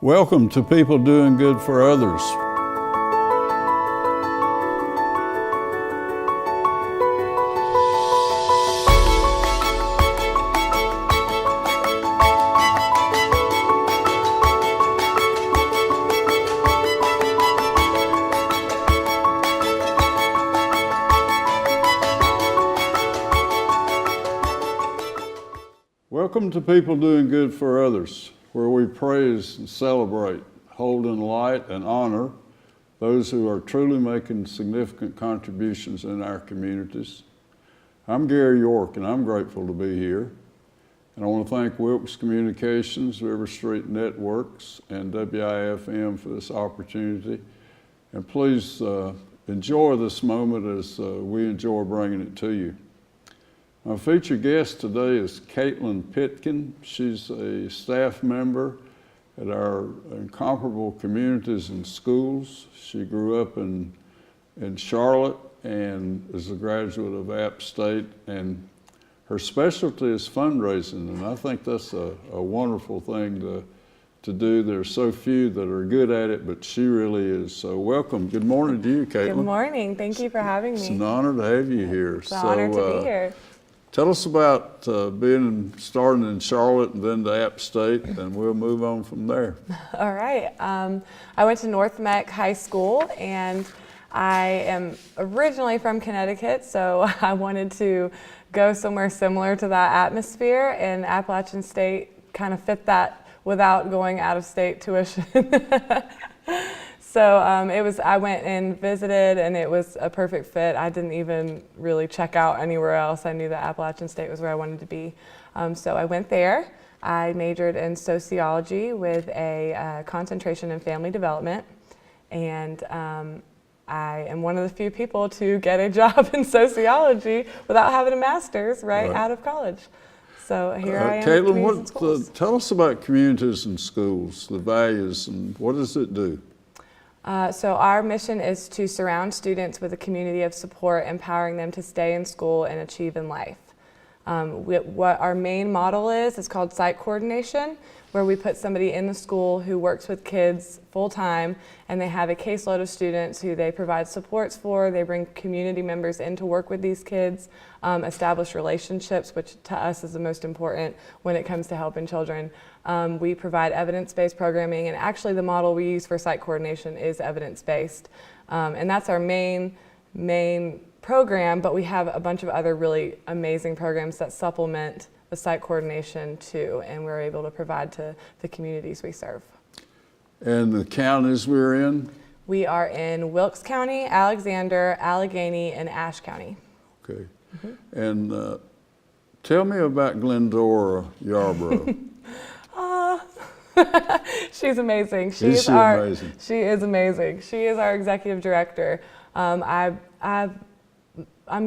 Welcome to People Doing Good for Others. Welcome to People Doing Good for Others, where we praise and celebrate, hold in light and honor those who are truly making significant contributions in our communities. I'm Gary York, and I'm grateful to be here. And I want to thank Wilkes Communications, RiverStreet Networks, and WIFM for this opportunity. And please enjoy this moment as we enjoy bringing it to you. Our featured guest today is Caitlin Pitkin. She's a staff member at our incomparable communities and schools. She grew up in Charlotte and is a graduate of App State, and her specialty is fundraising, and I think that's a wonderful thing to do. There's so few that are good at it, but she really is. So welcome. Good morning to you, Caitlin. Good morning. Thank you for having me. It's an honor to have you here. It's an honor to be here. Tell us about starting in Charlotte and then to App State, and we'll move on from there. All right. I went to North Meck High School, and I am originally from Connecticut, so I wanted to go somewhere similar to that atmosphere, and Appalachian State kind of fit that without going out of state tuition. So I went and visited, and it was a perfect fit. I didn't even really check out anywhere else. I knew that Appalachian State was where I wanted to be. So I went there. I majored in sociology with a concentration in family development. And I am one of the few people to get a job in sociology without having a master's right out of college. So here I am. Caitlin, tell us about communities and schools, the values, and what does it do? So our mission is to surround students with a community of support, empowering them to stay in school and achieve in life. What our main model is called site coordination, where we put somebody in the school who works with kids full-time, and they have a caseload of students who they provide supports for. They bring community members in to work with these kids, establish relationships, which to us is the most important when it comes to helping children. We provide evidence-based programming, and actually the model we use for site coordination is evidence-based. And that's our main program, but we have a bunch of other really amazing programs that supplement the site coordination too, and we're able to provide to the communities we serve. And the counties we're in? We are in Wilkes County, Alexander, Allegheny, and Ashe County. Okay. Mm-hmm. And tell me about Glendora Yarborough. She's amazing. She is amazing. She is amazing. She is our executive director. I'm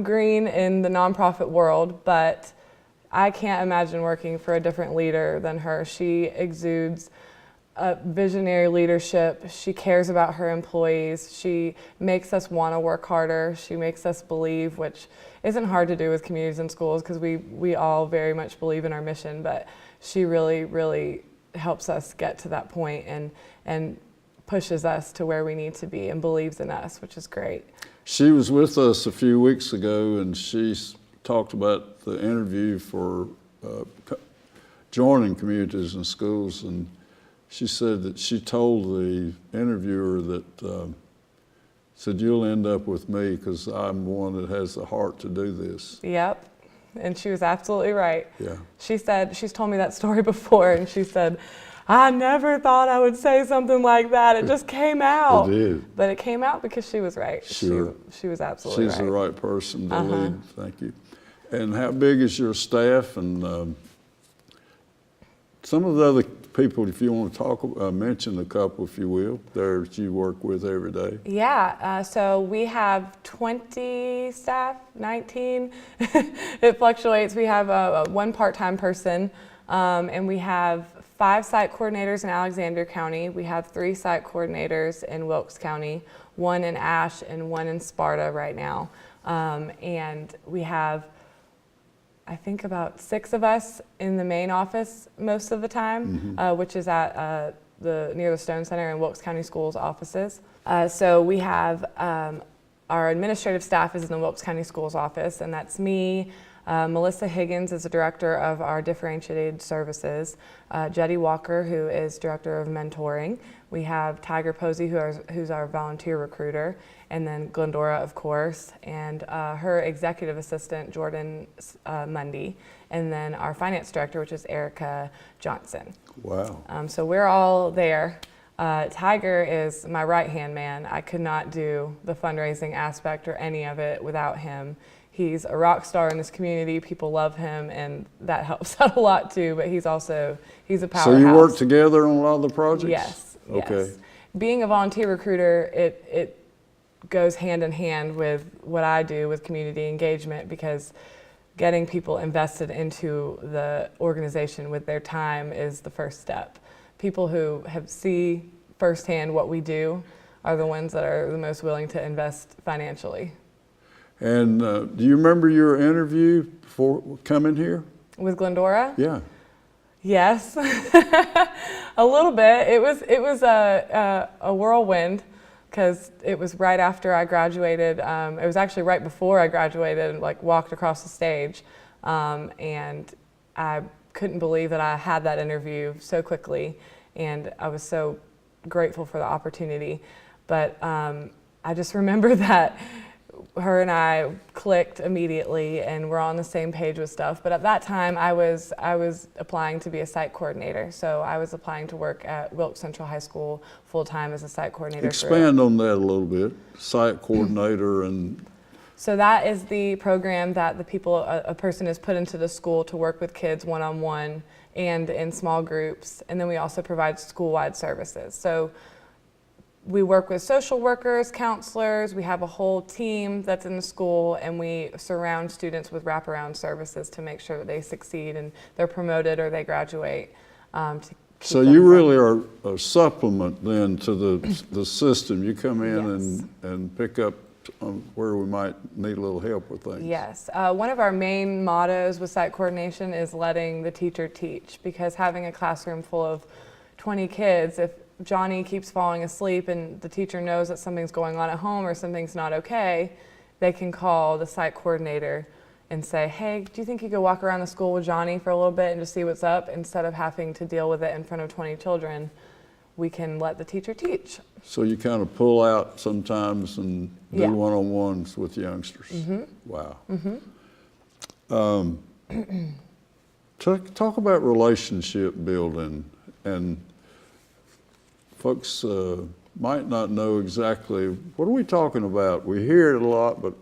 green in the nonprofit world, but I can't imagine working for a different leader than her. She exudes visionary leadership. She cares about her employees. She makes us want to work harder. She makes us believe, which isn't hard to do with communities and schools because we all very much believe in our mission, but she really, really helps us get to that point and pushes us to where we need to be and believes in us, which is great. She was with us a few weeks ago, and she talked about the interview for joining communities and schools, and she said that she told the interviewer that said, "You'll end up with me because I'm the one that has the heart to do this." Yep. And she was absolutely right. Yeah. She said, she's told me that story before, and she said, "I never thought I would say something like that. It just came out." It did. But it came out because she was right. Sure. She was absolutely right. She's the right person to lead. Thank you. And how big is your staff? And some of the other people, if you want to mention a couple, if you will, that you work with every day. Yeah, so we have 20 staff, 19. It fluctuates. We have one part-time person, and we have 5 site coordinators in Alexander County. We have 3 site coordinators in Wilkes County, 1 in Ashe and 1 in Sparta right now. And we have, I think, about 6 of us in the main office most of the time, which is at near the Stone Center in Wilkes County Schools offices. So we have our administrative staff is in the Wilkes County Schools office, and that's me. Melissa Higgins is the director of our differentiated services. Jetty Walker, who is director of mentoring. We have Tiger Posey, who's our volunteer recruiter, and then Glendora, of course, and her executive assistant, Jordan Mundy, and then our finance director, which is Erica Johnson. Wow. So we're all there. Tiger is my right-hand man. I could not do the fundraising aspect or any of it without him. He's a rock star in this community. People love him, and that helps out a lot too, but he's a powerhouse. So you work together on a lot of the projects? Yes. Okay. Yes. Being a volunteer recruiter, it goes hand in hand with what I do with community engagement, because getting people invested into the organization with their time is the first step. People who see firsthand what we do are the ones that are the most willing to invest financially. And do you remember your interview before coming here? With Glendora? Yeah. Yes, a little bit. It was a whirlwind, because it was right after I graduated. It was actually right before I graduated and walked across the stage, and I couldn't believe that I had that interview so quickly, and I was so grateful for the opportunity. But I just remember that her and I clicked immediately, and we're on the same page with stuff. But at that time, I was applying to be a site coordinator, so I was applying to work at Wilkes Central High School full-time as a site coordinator. Expand on that a little bit, site coordinator and... So that is the program that a person is put into the school to work with kids one-on-one and in small groups, and then we also provide school-wide services. So we work with social workers, counselors, we have a whole team that's in the school, and we surround students with wraparound services to make sure that they succeed and they're promoted or they graduate. So you really are a supplement then to the system. You come in Yes. and pick up where we might need a little help with things. Yes. One of our main mottos with site coordination is letting the teacher teach, because having a classroom full of 20 kids, if Johnny keeps falling asleep and the teacher knows that something's going on at home or something's not okay, they can call the site coordinator and say, hey, do you think you could walk around the school with Johnny for a little bit and just see what's up? Instead of having to deal with it in front of 20 children, we can let the teacher teach. So you kind of pull out sometimes and do Yeah. one-on-ones with youngsters. Mm-hmm. Wow. Talk about relationship building, and folks might not know exactly, what are we talking about? We hear it a lot, but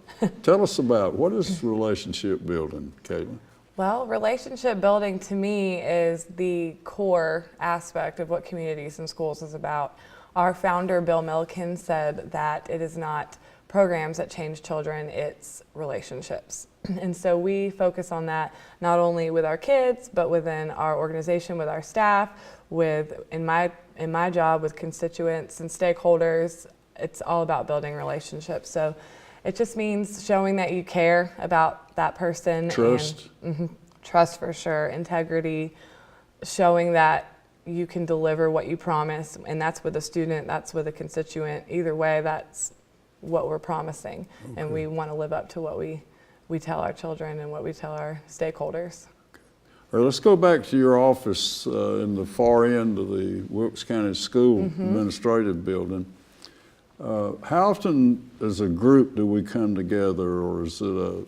tell us about, what is relationship building, Caitlin? Well, relationship building to me is the core aspect of what Communities in Schools is about. Our founder, Bill Milliken, said that it is not programs that change children, it's relationships. And so we focus on that not only with our kids, but within our organization, with our staff, in my job with constituents and stakeholders. It's all about building relationships. So it just means showing that you care about that person. Trust. And, trust for sure. Integrity, showing that you can deliver what you promise, and that's with a student, that's with a constituent. Either way, that's what we're promising. Okay. And we want to live up to what we tell our children and what we tell our stakeholders. All right, let's go back to your office in the far end of the Wilkes County School Administrative Building. How often as a group do we come together, or is it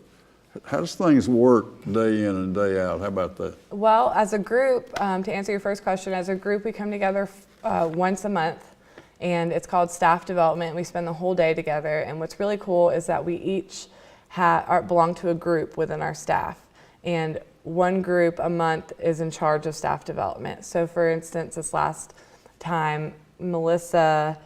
how does things work day in and day out? How about that? Well, as a group, to answer your first question, as a group we come together once a month, and it's called staff development. We spend the whole day together, and what's really cool is that we each belong to a group within our staff, and one group a month is in charge of staff development. So for instance, this last time, Melissa,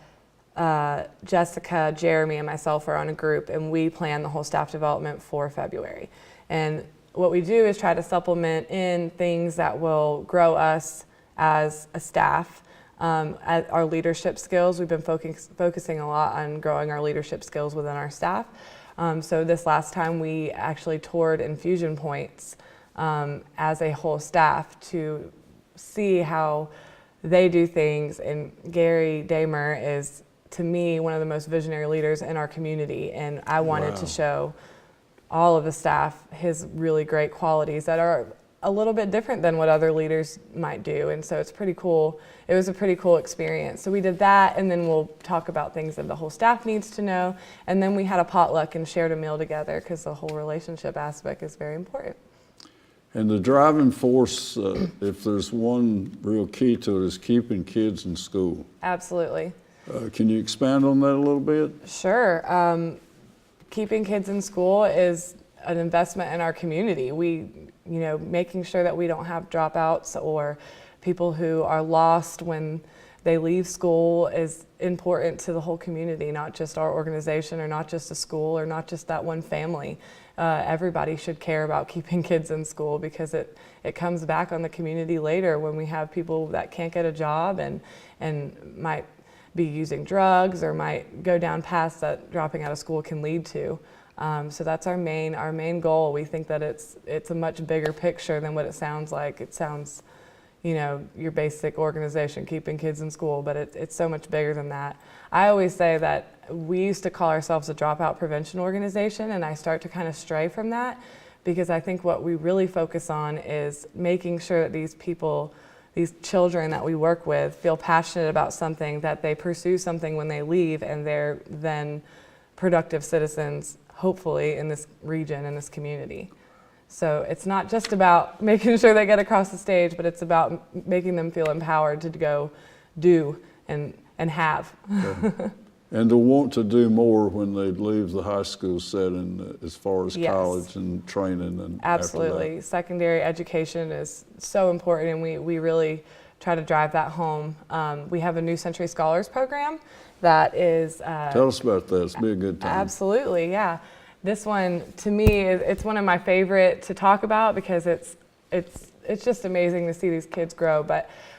Jessica, Jeremy, and myself are on a group, and we plan the whole staff development for February. And what we do is try to supplement in things that will grow us as a staff. At our leadership skills, we've been focusing a lot on growing our leadership skills within our staff. So this last time we actually toured infusion points as a whole staff to see how they do things, and Gary Damer is, to me, one of the most visionary leaders in our community, and I wanted to show all of the staff his really great qualities that are a little bit different than what other leaders might do, and so it's pretty cool. It was a pretty cool experience. So we did that, and then we'll talk about things that the whole staff needs to know, and then we had a potluck and shared a meal together because the whole relationship aspect is very important. And the driving force, if there's one real key to it, is keeping kids in school. Absolutely. Can you expand on that a little bit? Sure. Keeping kids in school is an investment in our community. Making sure that we don't have dropouts or people who are lost when they leave school is important to the whole community, not just our organization or not just a school or not just that one family. Everybody should care about keeping kids in school because it comes back on the community later when we have people that can't get a job and might be using drugs or might go down paths that dropping out of school can lead to. So that's our main goal. We think that it's a much bigger picture than what it sounds like. It sounds, your basic organization, keeping kids in school, but it's so much bigger than that. I always say that we used to call ourselves a dropout prevention organization, and I start to kind of stray from that because I think what we really focus on is making sure that these children that we work with feel passionate about something, that they pursue something when they leave, and they're then productive citizens, hopefully, in this region, in this community. So it's not just about making sure they get across the stage, but it's about making them feel empowered to go do and have. Yeah. And to want to do more when they leave the high school setting as far as college and training and absolutely. Secondary education is so important, and we really try to drive that home. We have a New Century Scholars program that is... Tell us about that. It's been a good time. Absolutely, yeah. This one, to me, it's one of my favorite to talk about because it's just amazing to see these kids grow.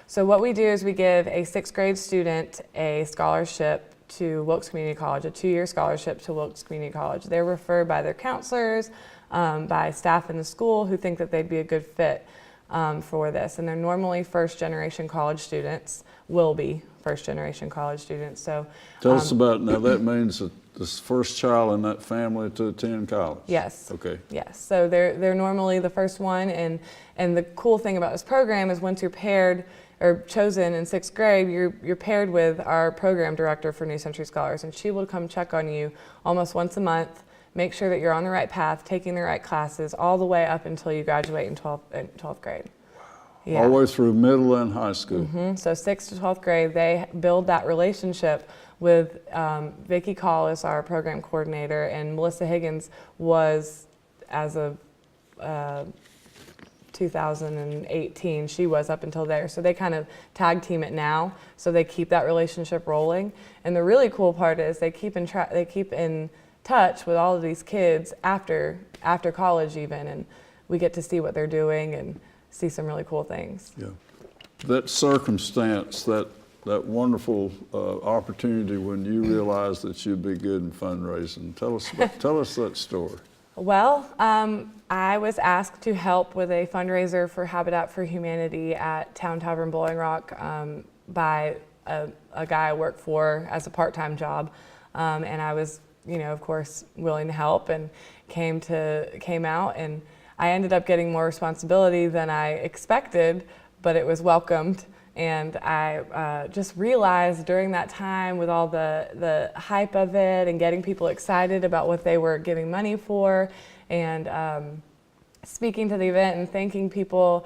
So what we do is we give a 6th grade student a scholarship to Wilkes Community College, a 2-year scholarship to Wilkes Community College. They're referred by their counselors, by staff in the school who think that they'd be a good fit for this. And they're normally first-generation college students, will be first-generation college students. So tell us about, now that means that this first child in that family to attend college? Yes. Okay. Yes. So they're normally the first one, and the cool thing about this program is once you're paired or chosen in 6th grade, you're paired with our program director for New Century Scholars, and she will come check on you almost once a month, make sure that you're on the right path, taking the right classes, all the way up until you graduate in 12th grade. Wow. Yeah. All the way through middle and high school. Mm-hmm. So 6th to 12th grade, they build that relationship with Vicki Collis, our program coordinator, and Melissa Higgins was, as of 2018, she was up until there. So they kind of tag team it now, so they keep that relationship rolling. And the really cool part is they keep in touch with all of these kids after college even, and we get to see what they're doing and see some really cool things. Yeah, that circumstance, that wonderful opportunity when you realized that you'd be good in fundraising. Tell us that story. Well, I was asked to help with a fundraiser for Habitat for Humanity at Town Tavern Bowling Rock by a guy I work for as a part-time job, and I was, of course, willing to help and came out, and I ended up getting more responsibility than I expected, but it was welcomed. And I just realized during that time, with all the hype of it and getting people excited about what they were giving money for, and speaking to the event and thanking people,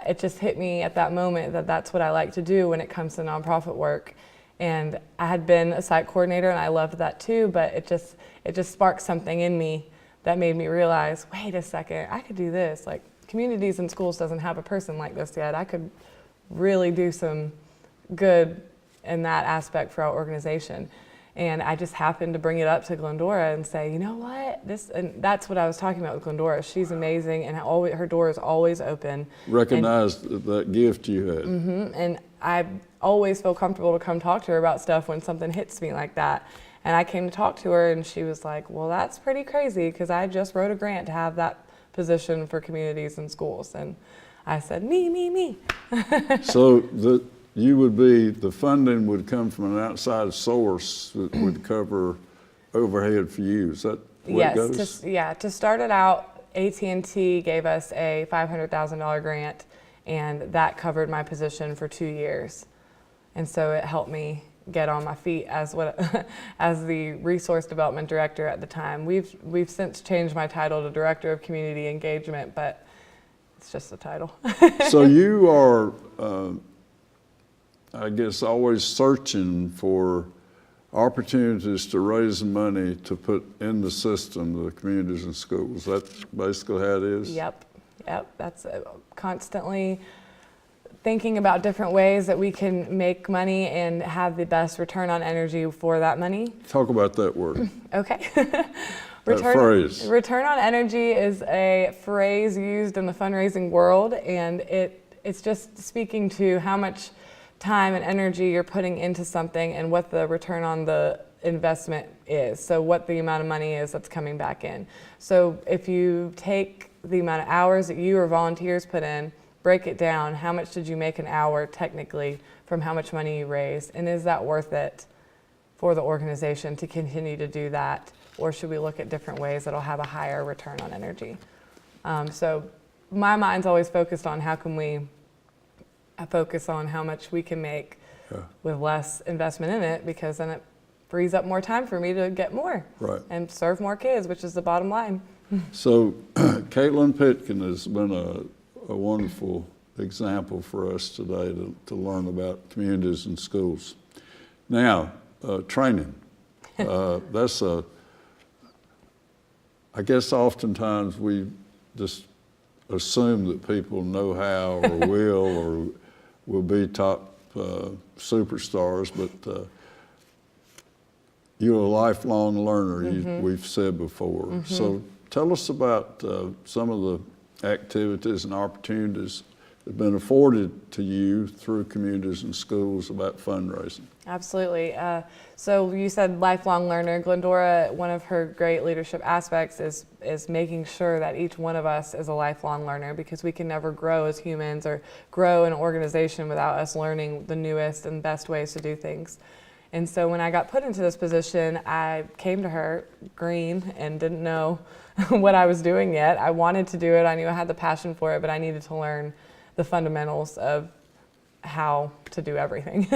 it just hit me at that moment that that's what I like to do when it comes to nonprofit work. And I had been a site coordinator, and I loved that too, but it just sparked something in me that made me realize, wait a second, I could do this. Like, Communities and Schools doesn't have a person like this yet. I could really do some good in that aspect for our organization. And I just happened to bring it up to Glendora and say, you know what, and that's what I was talking about with Glendora. She's amazing, and her door is always open. Recognized that gift you had. Mm-hmm, and I always feel comfortable to come talk to her about stuff when something hits me like that. And I came to talk to her, and she was like, well, that's pretty crazy, because I just wrote a grant to have that position for Communities and Schools. And I said, me. So the funding would come from an outside source that would cover overhead for you. Is that the way it goes? Yes, to start it out, AT&T gave us a $500,000 grant, and that covered my position for 2 years. And so it helped me get on my feet as the resource development director at the time. We've since changed my title to Director of Community Engagement, but it's just a title. So you are, I guess, always searching for opportunities to raise money to put in the system, the communities and schools. That's basically how it is? Yep. That's constantly thinking about different ways that we can make money and have the best return on energy for that money. Talk about that word. Okay. Phrase. Return on energy is a phrase used in the fundraising world, and it's just speaking to how much time and energy you're putting into something and what the return on the investment is. So what the amount of money is that's coming back in. So if you take the amount of hours that you or volunteers put in, break it down, how much did you make an hour technically from how much money you raised, and is that worth it for the organization to continue to do that, or should we look at different ways that'll have a higher return on energy? So my mind's always focused on how can we focus on how much we can make with less investment in it, because then it frees up more time for me to get more and serve more kids, which is the bottom line. So Caitlin Pitkin has been a wonderful example for us today to learn about communities and schools. Now, training. That's I guess oftentimes we just assume that people know how or will be top superstars, but you're a lifelong learner, we've said before. So tell us about some of the activities and opportunities that have been afforded to you through communities and schools about fundraising. Absolutely. So you said lifelong learner. Glendora, one of her great leadership aspects is making sure that each one of us is a lifelong learner, because we can never grow as humans or grow an organization without us learning the newest and best ways to do things. And so when I got put into this position, I came to her green and didn't know what I was doing yet. I wanted to do it. I knew I had the passion for it, but I needed to learn the fundamentals of how to do everything.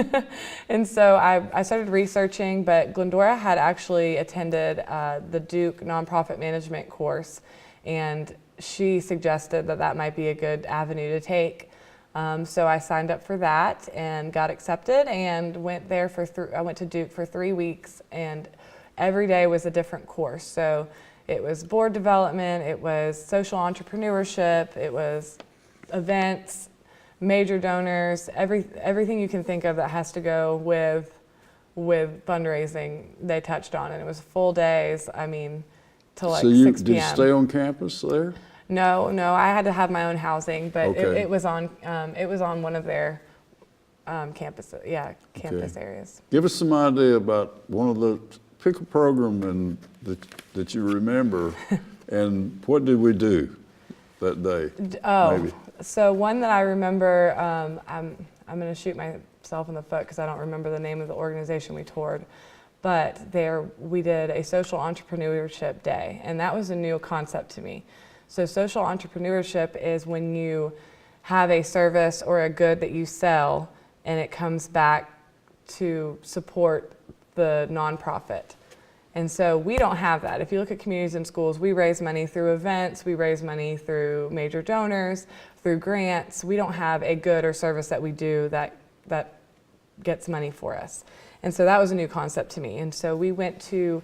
And so I started researching, but Glendora had actually attended the Duke nonprofit management course, and she suggested that might be a good avenue to take. So I signed up for that and got accepted and went there I went to Duke for 3 weeks, and every day was a different course. So it was board development, it was social entrepreneurship, it was events, major donors, everything you can think of that has to go with fundraising, they touched on, and it was full days. I mean, till like 6 p.m. So did you stay on campus there? No, I had to have my own housing, but Okay. it was on one of their campus areas. Give us some idea about pick a program that you remember, and what did we do that day? Maybe. So one that I remember, I'm going to shoot myself in the foot because I don't remember the name of the organization we toured, but we did a social entrepreneurship day, and that was a new concept to me. So social entrepreneurship is when you have a service or a good that you sell, and it comes back to support the nonprofit. And so we don't have that. If you look at communities and schools, we raise money through events, we raise money through major donors, through grants. We don't have a good or service that we do that gets money for us. And so that was a new concept to me. And so we went to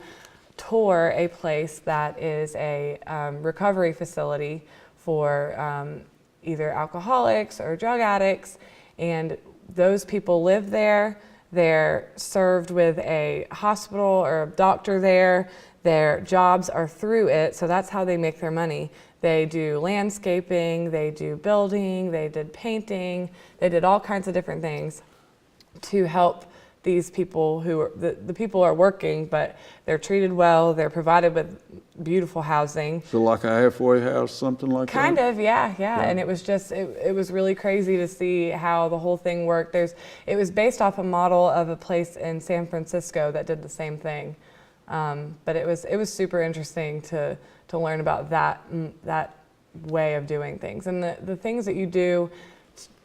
tour a place that is a recovery facility for either alcoholics or drug addicts, and those people live there. They're served with a hospital or a doctor there. Their jobs are through it, so that's how they make their money. They do landscaping, they do building, they did painting, they did all kinds of different things to help these people who are, the people are working, but they're treated well, they're provided with beautiful housing. So like a halfway house, something like that? Kind of, yeah. And it was just, it was really crazy to see how the whole thing worked. It was based off a model of a place in San Francisco that did the same thing. But it was super interesting to learn about that way of doing things. And the things that you do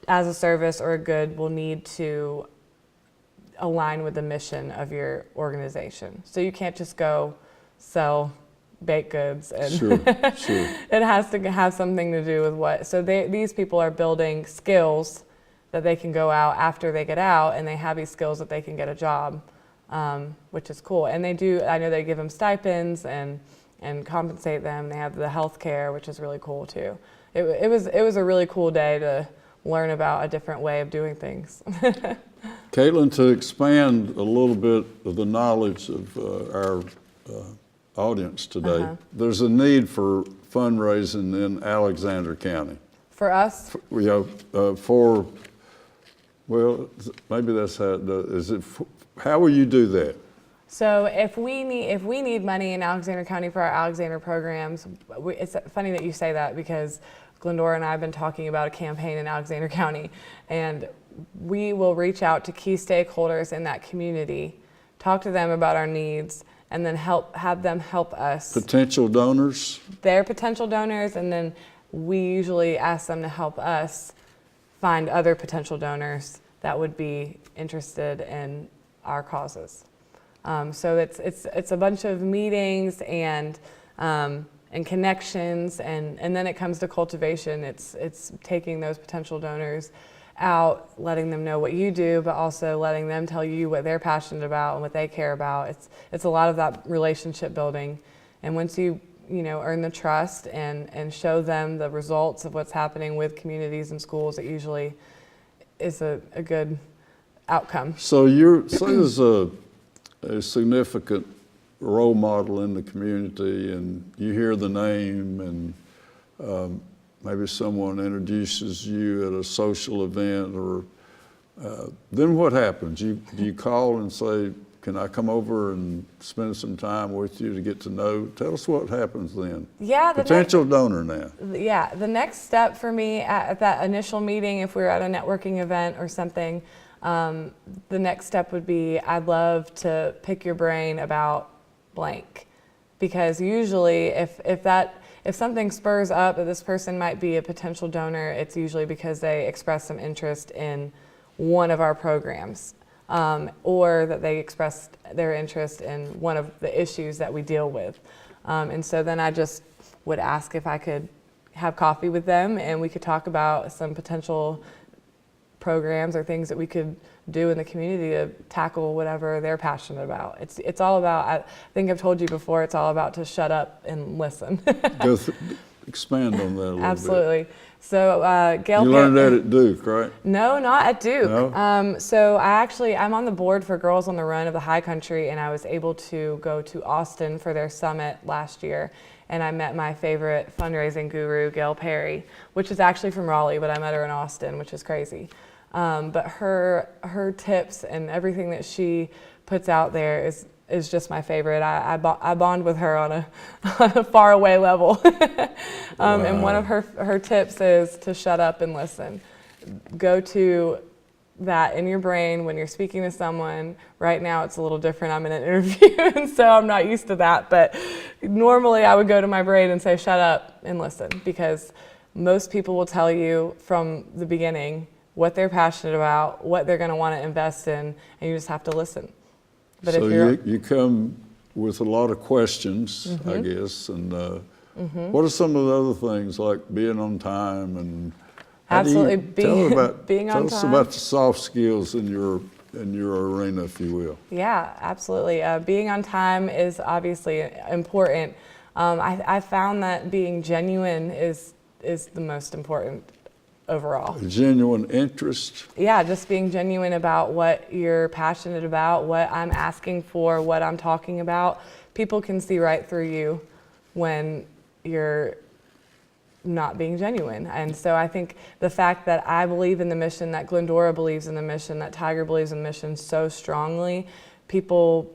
as a service or a good will need to align with the mission of your organization. So you can't just go sell baked goods, and Sure. it has to have something to do with what. So these people are building skills that they can go out after they get out, and they have these skills that they can get a job, which is cool. And they do. I know they give them stipends and compensate them. They have the health care, which is really cool too. It was a really cool day to learn about a different way of doing things. Caitlin, to expand a little bit of the knowledge of our audience today, there's a need for fundraising in Alexander County. For us? Well, maybe that's how it does. How will you do that? So if we need money in Alexander County for our Alexander programs, it's funny that you say that, because Glendora and I have been talking about a campaign in Alexander County, and we will reach out to key stakeholders in that community, talk to them about our needs, and then have them help us. Potential donors? They're potential donors, and then we usually ask them to help us find other potential donors that would be interested in our causes. So it's a bunch of meetings and connections, and then it comes to cultivation. It's taking those potential donors out, letting them know what you do, but also letting them tell you what they're passionate about and what they care about. It's a lot of that relationship building, and once you earn the trust and show them the results of what's happening with communities and schools, it usually is a good outcome. So there's a significant role model in the community, and you hear the name, and maybe someone introduces you at a social event, or then what happens? Do you call and say, can I come over and spend some time with you to get to know? Tell us what happens then. Yeah. Potential donor now. Yeah, the next step for me at that initial meeting, if we were at a networking event or something, the next step would be, I'd love to pick your brain about blank. Because usually if something spurs up that this person might be a potential donor, it's usually because they express some interest in one of our programs, or that they expressed their interest in one of the issues that we deal with. And so then I just would ask if I could have coffee with them, and we could talk about some potential programs or things that we could do in the community to tackle whatever they're passionate about. It's all about, I think I've told you before, it's all about to shut up and listen. Expand on that a little Absolutely. bit. So Gail, you learned that at Duke, right? No, not at Duke. No? So I'm on the board for Girls on the Run of the High Country, and I was able to go to Austin for their summit last year. And I met my favorite fundraising guru, Gail Perry, which is actually from Raleigh, but I met her in Austin, which is crazy. But her tips and everything that she puts out there is just my favorite. I bond with her on a far away level. Wow. And one of her tips is to shut up and listen. Go to that in your brain when you're speaking to someone. Right now it's a little different. I'm in an interview, and so I'm not used to that. But normally I would go to my brain and say, shut up and listen, because most people will tell you from the beginning what they're passionate about, what they're going to want to invest in, and you just have to listen. But so you come with a lot of questions, I guess, and what are some of the other things, like being on time, and absolutely being on time? Tell us about the soft skills in your arena, if you will. Yeah, absolutely. Being on time is obviously important. I found that being genuine is the most important overall. A genuine interest. Yeah, just being genuine about what you're passionate about, what I'm asking for, what I'm talking about. People can see right through you when you're not being genuine. And so I think the fact that I believe in the mission, that Glendora believes in the mission, that Tiger believes in the mission so strongly, people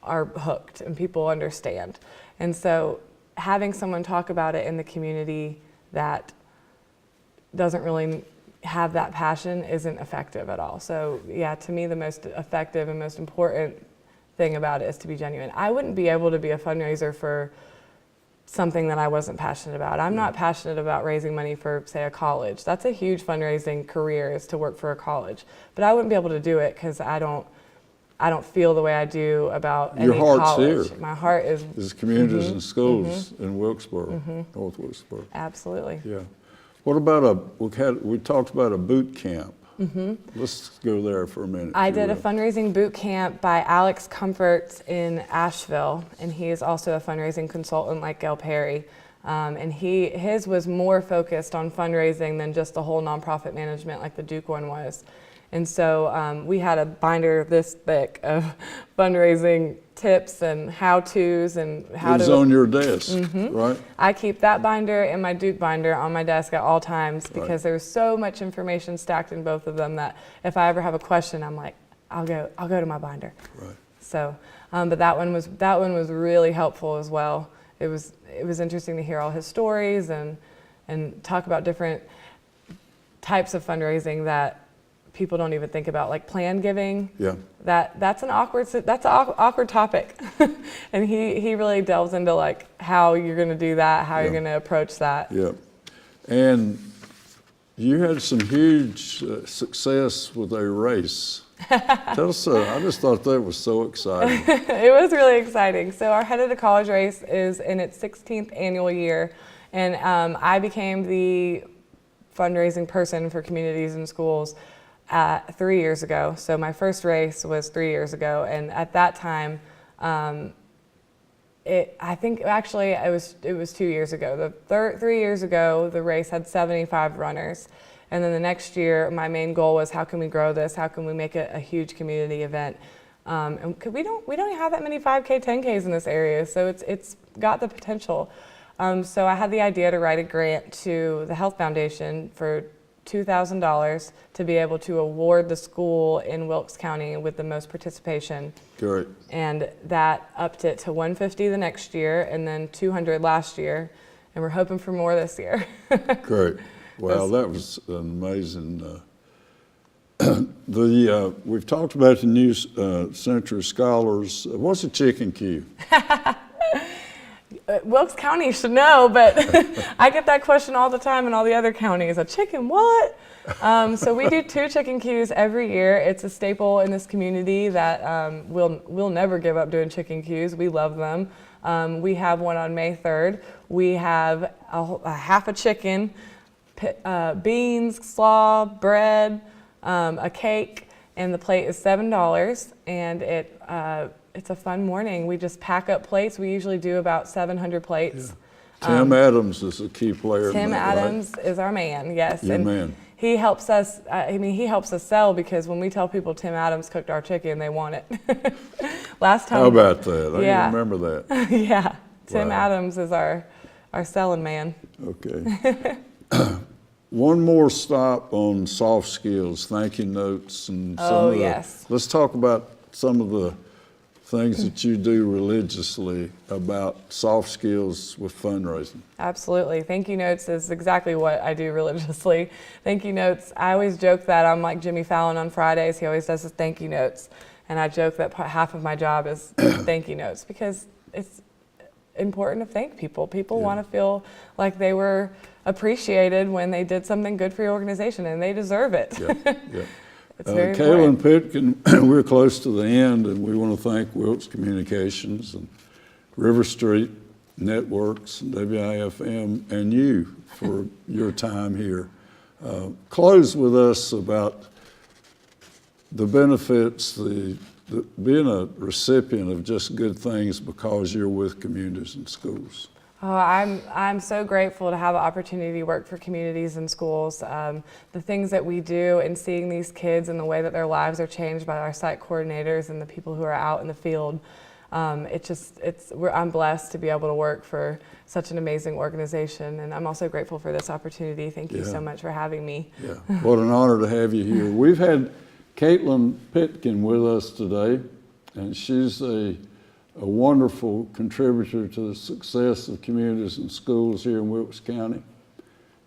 are hooked and people understand. And so having someone talk about it in the community that doesn't really have that passion isn't effective at all. So yeah, to me the most effective and most important thing about it is to be genuine. I wouldn't be able to be a fundraiser for something that I wasn't passionate about. I'm not passionate about raising money for, say, a college. That's a huge fundraising career, is to work for a college. But I wouldn't be able to do it because I don't feel the way I do about Your any heart's college. here. My heart is There's communities and schools in Wilkesboro, North Wilkesboro. absolutely. Yeah. What about we talked about a boot camp. Let's go there for a minute. I if you did a will. fundraising boot camp by Alex Comforts in Asheville, and he is also a fundraising consultant like Gail Perry. And his was more focused on fundraising than just the whole nonprofit management like the Duke one was. And so we had a binder this thick of fundraising tips and how-tos and how It was to. on your desk, right? I keep that binder and my Duke binder on my desk at all times because Right. there's so much information stacked in both of them that if I ever have a question, I'm like, I'll go to my binder. Right. So, but that one was really helpful as well. It was interesting to hear all his stories and talk about different types of fundraising that people don't even think about, like plan giving. Yeah. That's an awkward topic, and he really delves into like how you're going to do that, how you're going to approach that. Yeah. And you had some huge success with a race. Tell us, I just thought that was so exciting. It was really exciting. So our Headed to College race is in its 16th annual year, and I became the fundraising person for communities and schools 3 years ago. So my first race was 3 years ago, and at that time, I think actually it was 2 years ago. 3 years ago, the race had 75 runners, and then the next year, my main goal was how can we grow this? How can we make it a huge community event? And we don't have that many 5K, 10Ks in this area, so it's got the potential. So I had the idea to write a grant to the Health Foundation for $2,000 to be able to award the school in Wilkes County with the most participation. Great. And that upped it to $150 the next year and then $200 last year. And we're hoping for more this year. Great. Wow, that was an amazing. We've talked about the new Century Scholars. What's a chicken queue? Wilkes County should know, but I get that question all the time in all the other counties. A chicken what? So we do 2 chicken queues every year. It's a staple in this community that we'll never give up doing chicken queues. We love them. We have one on May 3rd. We have a half a chicken, beans, slaw, bread, a cake, and the plate is $7. And it's a fun morning. We just pack up plates. We usually do about 700 plates. Yeah. Tim Adams is a key player. Tim in that, Adams is our man, yes. Your man. He helps us, he helps us sell because when we tell people Tim Adams cooked our chicken, they want it. Last time. How about that? Yeah. I remember that. Yeah, Tim Wow. Adams is our selling man. Okay. One more stop on soft skills, thank you notes, and some of the. Yes. Let's talk about some of the things that you do religiously about soft skills with fundraising. Absolutely. Thank you notes is exactly what I do religiously. Thank you notes, I always joke that I'm like Jimmy Fallon on Fridays. He always does his thank you notes. And I joke that half of my job is thank you notes because it's important to thank people. People want to feel like they were appreciated when they did something good for your organization, and they deserve it. Yeah, yeah. It's very Caitlin important. Pitkin, we're close to the end, and we want to thank Wilkes Communications and RiverStreet Networks, and WIFM, and you for your time here. Close with us about the benefits, the being a recipient of just good things because you're with communities and schools. Oh, I'm so grateful to have an opportunity to work for communities and schools. The things that we do and seeing these kids and the way that their lives are changed by our site coordinators and the people who are out in the field I'm blessed to be able to work for such an amazing organization, and I'm also grateful for this opportunity. Thank you so much for having me. Yeah, what an honor to have you here. We've had Caitlin Pitkin with us today, and she's a wonderful contributor to the success of communities and schools here in Wilkes County.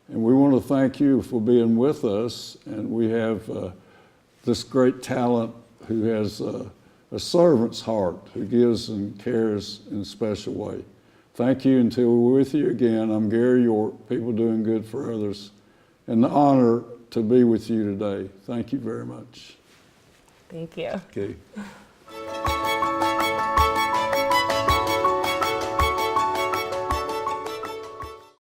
And we want to thank you for being with us, and we have this great talent who has a servant's heart, who gives and cares in a special way. Thank you. Until we're with you again, I'm Gary York, People Doing Good for Others, and the honor to be with you today. Thank you very much. Thank you. Okay.